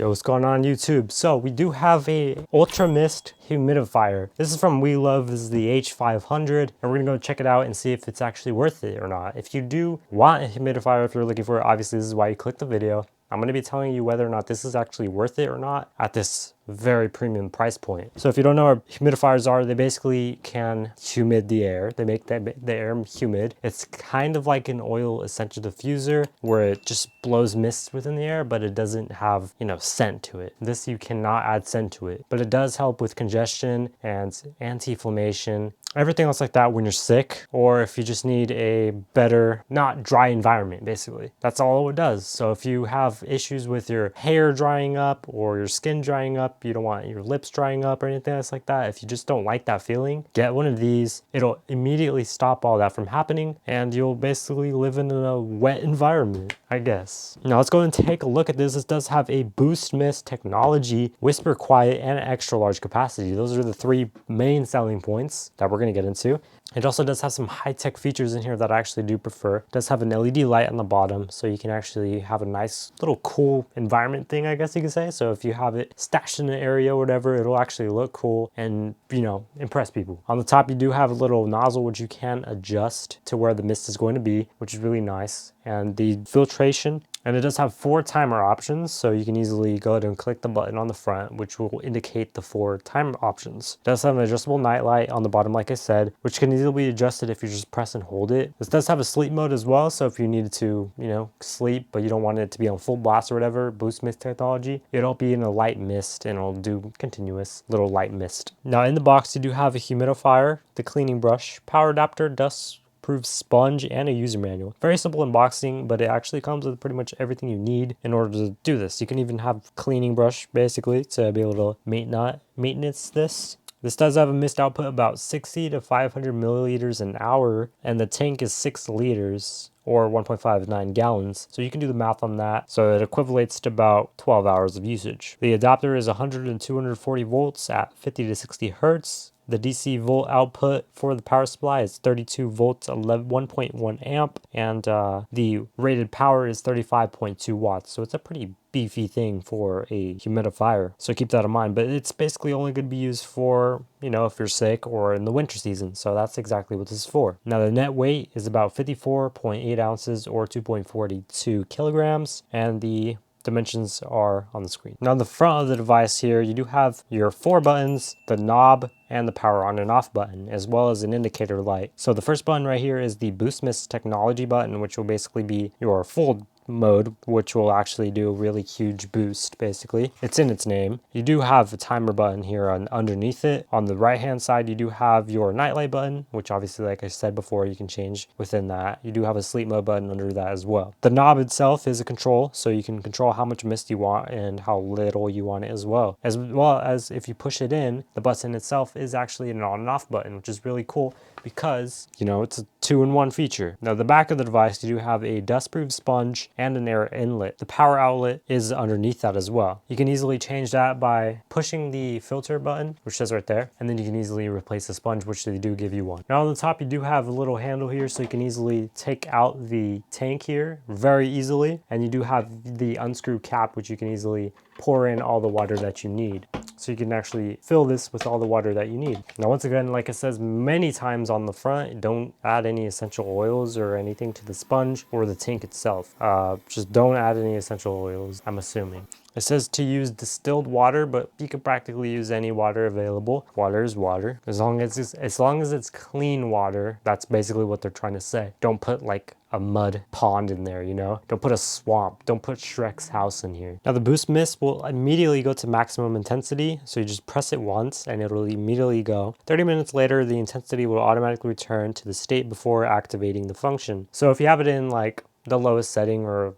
Yo, what's going on YouTube? So we do have a Ultra Mist humidifier. This is from WeLov. This is the H500, and we're gonna go check it out and see if it's actually worth it or not. If you do want a humidifier, if you're looking for it, obviously this is why you clicked the video. I'm going to be telling you whether or not this is actually worth it or not at this very premium price point. So if you don't know what humidifiers are, they basically can humid the air. They make the air humid. It's kind of like an oil essential diffuser where it just blows mist within the air, but it doesn't have, scent to it. This, you cannot add scent to it, but it does help with congestion and anti-inflammation, everything else like that when you're sick, or if you just need a better, not dry environment, basically. That's all it does. So if you have issues with your hair drying up or your skin drying up, you don't want your lips drying up or anything else like that, if you just don't like that feeling, get one of these. It'll immediately stop all that from happening, and you'll basically live in a wet environment, I guess. Now let's go and take a look at this. This does have a boost mist technology, whisper quiet, and extra large capacity. Those are the three main selling points that we're going to get into. It also does have some high-tech features in here that I actually do prefer. It does have an LED light on the bottom, so you can actually have a nice little cool environment thing, I guess you could say. So if you have it stashed in an area or whatever, it'll actually look cool and, impress people. On the top, you do have a little nozzle which you can adjust to where the mist is going to be, which is really nice. And the filtration, and it does have 4 timer options, so you can easily go ahead and click the button on the front, which will indicate the 4 timer options. It does have an adjustable night light on the bottom, like I said, which can easily be adjusted if you just press and hold it. This does have a sleep mode as well, so if you needed to, sleep, but you don't want it to be on full blast or whatever, boost mist technology, it'll be in a light mist and it'll do continuous little light mist. Now in the box, you do have a humidifier, the cleaning brush, power adapter, dust proof sponge, and a user manual. Very simple unboxing, but it actually comes with pretty much everything you need in order to do this. You can even have cleaning brush basically to be able to maintenance this. This does have a mist output about 60 to 500 milliliters an hour, and the tank is 6 liters or 1.59 gallons. So you can do the math on that. So it equivalates to about 12 hours of usage. The adapter is 100 and 240 volts at 50 to 60 hertz. The DC volt output for the power supply is 32 volts, 1.1 amp, and the rated power is 35.2 watts. So it's a pretty beefy thing for a humidifier. So keep that in mind. But it's basically only going to be used for, if you're sick or in the winter season. So that's exactly what this is for. Now the net weight is about 54.8 ounces or 2.42 kilograms, and the dimensions are on the screen. Now on the front of the device here, you do have your 4 buttons, the knob, and the power on and off button, as well as an indicator light. So the first button right here is the boost mist technology button, which will basically be your full mode, which will actually do a really huge boost. Basically, it's in its name. You do have a timer button here underneath it. On the right hand side, you do have your nightlight button, which obviously, like I said before, you can change within that. You do have a sleep mode button under that as well. The knob itself is a control, so you can control how much mist you want and how little you want it as well as if you push it in, the button itself is actually an on and off button, which is really cool because it's a 2-in-1 feature. Now the back of the device, you do have a dust-proof sponge and an air inlet. The power outlet is underneath that as well. You can easily change that by pushing the filter button, which says right there, and then you can easily replace the sponge, which they do give you one. Now on the top, you do have a little handle here, so you can easily take out the tank here very easily, and you do have the unscrew cap, which you can easily pour in all the water that you need. So you can actually fill this with all the water that you need. Now, once again, like it says many times on the front, don't add any essential oils or anything to the sponge or the tank itself. Just don't add any essential oils, I'm assuming. It says to use distilled water, but you can practically use any water available. Water is water. As long as it's clean water, that's basically what they're trying to say. Don't put like a mud pond in there, Don't put a swamp. Don't put Shrek's house in here. Now the boost mist will immediately go to maximum intensity. So you just press it once and it'll immediately go. 30 minutes later, the intensity will automatically return to the state before activating the function. So if you have it in like the lowest setting, or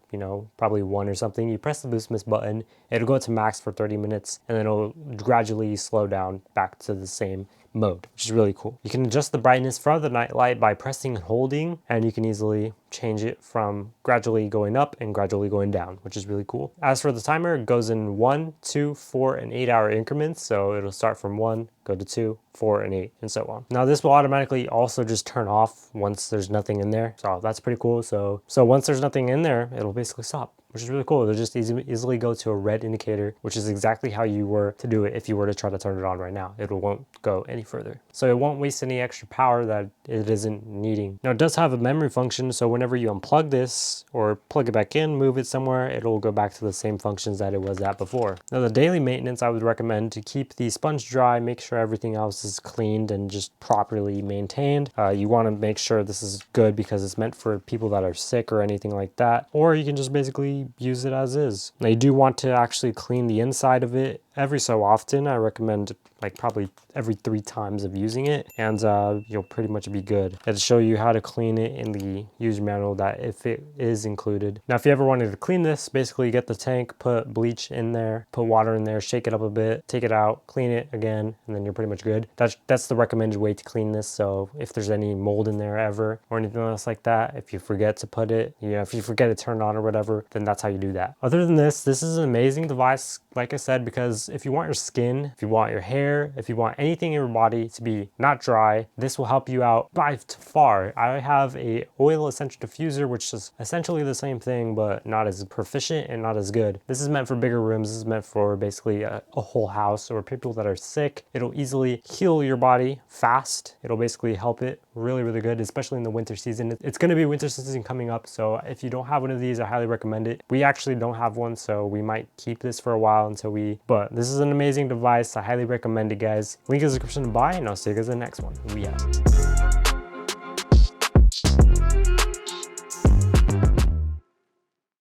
probably 1 or something, you press the boost mist button, it'll go to max for 30 minutes, and then it'll gradually slow down back to the same mode, which is really cool. You can adjust the brightness for the night light by pressing and holding, and you can easily change it from gradually going up and gradually going down, which is really cool. As for the timer, it goes in 1, 2, 4, and 8 hour increments. So it'll start from 1, go to 2, 4, and 8, and so on. Now this will automatically also just turn off once there's nothing in there. So that's pretty cool. So once there's nothing in there, it'll basically stop. which is really cool. It'll just easily go to a red indicator, which is exactly how you were to do it if you were to try to turn it on right now. It won't go any further. So it won't waste any extra power that it isn't needing. Now it does have a memory function, so whenever you unplug this or plug it back in, move it somewhere, it'll go back to the same functions that it was at before. Now the daily maintenance, I would recommend to keep the sponge dry, make sure everything else is cleaned and just properly maintained. You want to make sure this is good because it's meant for people that are sick or anything like that, or you can just basically use it as is. Now you do want to actually clean the inside of it every so often. I recommend like probably every 3 times of using it, and you'll pretty much be good. It'll show you how to clean it in the user manual that if it is included. Now if you ever wanted to clean this, basically get the tank, put bleach in there, put water in there, shake it up a bit, take it out, clean it again, and then you're pretty much good. That's the recommended way to clean this. So if there's any mold in there ever or anything else like that, if you forget to put it, you know, if you forget to turn it on or whatever, then that's how you do that. Other than this is an amazing device, like I said, because if you want your skin, if you want your hair, if you want anything in your body to be not dry, this will help you out by far. I have a oil essential diffuser, which is essentially the same thing, but not as proficient and not as good. This is meant for bigger rooms. This is meant for basically a whole house or people that are sick. It'll easily heal your body fast. It'll basically help it really, really good, especially in the winter season. It's going to be winter season coming up, so if you don't have one of these, I highly recommend it. We actually don't have one, so we might keep this for a while but this is an amazing device. I highly recommend it, guys. Link in the description to buy, and I'll see you guys in the next one. We out.